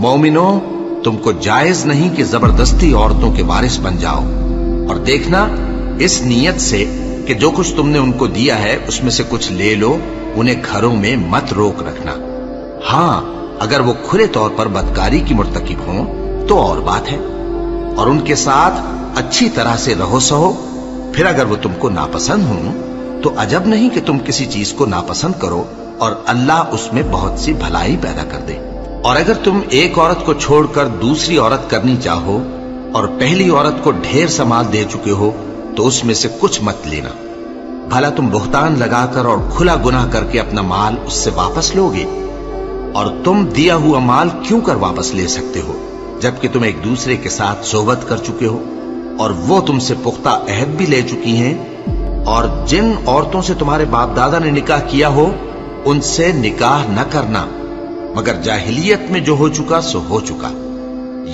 مومنو، تم کو جائز نہیں کہ زبردستی عورتوں کے وارث بن جاؤ، اور دیکھنا اس نیت سے کہ جو کچھ تم نے ان کو دیا ہے اس میں سے کچھ لے لو، انہیں گھروں میں مت روک رکھنا۔ ہاں اگر وہ کھلے طور پر بدکاری کی مرتکب ہوں تو اور بات ہے، اور ان کے ساتھ اچھی طرح سے رہو سہو۔ پھر اگر وہ تم کو ناپسند ہوں تو عجب نہیں کہ تم کسی چیز کو ناپسند کرو اور اللہ اس میں بہت سی بھلائی پیدا کر دے۔ اور اگر تم ایک عورت کو چھوڑ کر دوسری عورت کرنی چاہو اور پہلی عورت کو ڈھیر سا مال دے چکے ہو تو اس میں سے کچھ مت لینا، بھلا تم بہتان لگا کر اور کھلا گناہ کر کے اپنا مال اس سے واپس لو گے؟ اور تم دیا ہوا مال کیوں کر واپس لے سکتے ہو جبکہ تم ایک دوسرے کے ساتھ صحبت کر چکے ہو اور وہ تم سے پختہ عہد بھی لے چکی ہیں؟ اور جن عورتوں سے تمہارے باپ دادا نے نکاح کیا ہو ان سے نکاح نہ کرنا مگر جاہلیت میں جو ہو چکا سو ہو چکا۔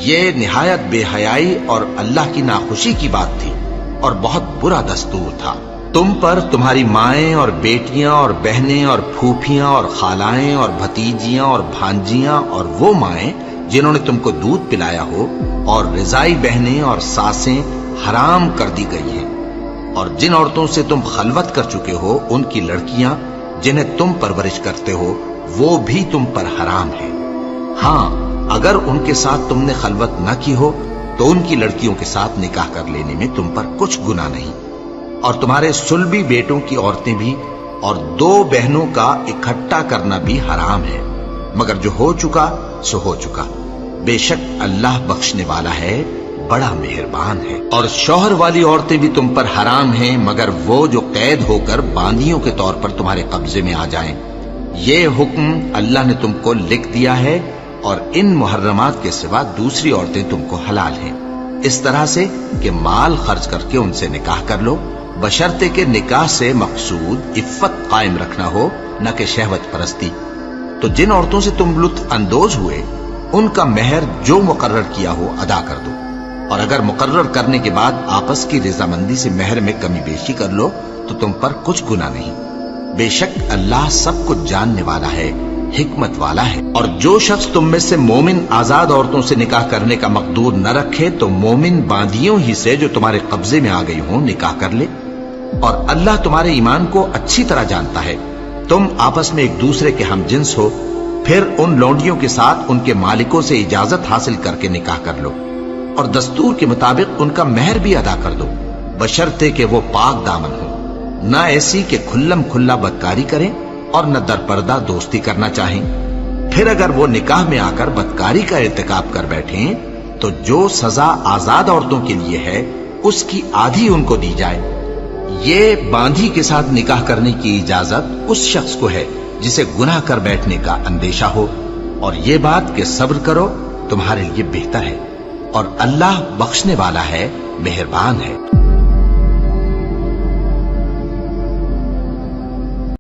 یہ نہایت بے حیائی اور اللہ کی ناخوشی کی بات تھی اور بہت برا دستور تھا۔ تم پر تمہاری مائیں اور بیٹیاں اور بہنیں اور پھوپھیاں اور خالائیں اور بھتیجیاں اور بھانجیاں اور وہ مائیں جنہوں نے تم کو دودھ پلایا ہو اور رضائی بہنیں اور ساسیں حرام کر دی گئی ہیں، اور جن عورتوں سے تم خلوت کر چکے ہو ان کی لڑکیاں جنہیں تم پرورش کرتے ہو وہ بھی تم پر حرام ہیں۔ ہاں اگر ان کے ساتھ تم نے خلوت نہ کی ہو تو ان کی لڑکیوں کے ساتھ نکاح کر لینے میں تم پر کچھ گناہ نہیں، اور تمہارے صلبی بیٹوں کی عورتیں بھی اور دو بہنوں کا اکٹھا کرنا بھی حرام ہے، مگر جو ہو چکا سو ہو چکا۔ بے شک اللہ بخشنے والا ہے، بڑا مہربان ہے۔ اور شوہر والی عورتیں بھی تم پر حرام ہیں مگر وہ جو قید ہو کر باندیوں کے طور پر تمہارے قبضے میں آ جائیں۔ یہ حکم اللہ نے تم کو لکھ دیا ہے، اور ان محرمات کے سوا دوسری عورتیں تم کو حلال ہیں، اس طرح سے کہ مال خرچ کر کے ان سے نکاح کر لو، بشرطے کہ نکاح سے مقصود عفت قائم رکھنا ہو نہ کہ شہوت پرستی۔ تو جن عورتوں سے تم لطف اندوز ہوئے ان کا مہر جو مقرر کیا ہو ادا کر دو، اور اگر مقرر کرنے کے بعد آپس کی رضامندی سے مہر میں کمی بیشی کر لو تو تم پر کچھ گناہ نہیں۔ بے شک اللہ سب کچھ جاننے والا ہے، حکمت والا ہے۔ اور جو شخص تم میں سے مومن آزاد عورتوں سے نکاح کرنے کا مقدور نہ رکھے تو مومن باندیوں ہی سے جو تمہارے قبضے میں آ گئی ہوں نکاح کر لے، اور اللہ تمہارے ایمان کو اچھی طرح جانتا ہے۔ تم آپس میں ایک دوسرے کے ہم جنس ہو، پھر ان لونڈیوں کے ساتھ ان کے مالکوں سے اجازت حاصل کر کے نکاح کر لو، اور دستور کے مطابق ان کا مہر بھی ادا کر دو، بشرطے کہ وہ پاک دامن ہو، نہ ایسی کہ کھلم کھلا بدکاری کریں اور نہ در پردہ دوستی کرنا چاہیں۔ پھر اگر وہ نکاح میں آ کر بدکاری کا ارتکاب کر بیٹھیں تو جو سزا آزاد عورتوں کے لیے ہے اس کی آدھی ان کو دی جائے۔ یہ باندھی کے ساتھ نکاح کرنے کی اجازت اس شخص کو ہے جسے گناہ کر بیٹھنے کا اندیشہ ہو، اور یہ بات کہ صبر کرو تمہارے لیے بہتر ہے، اور اللہ بخشنے والا ہے، مہربان ہے۔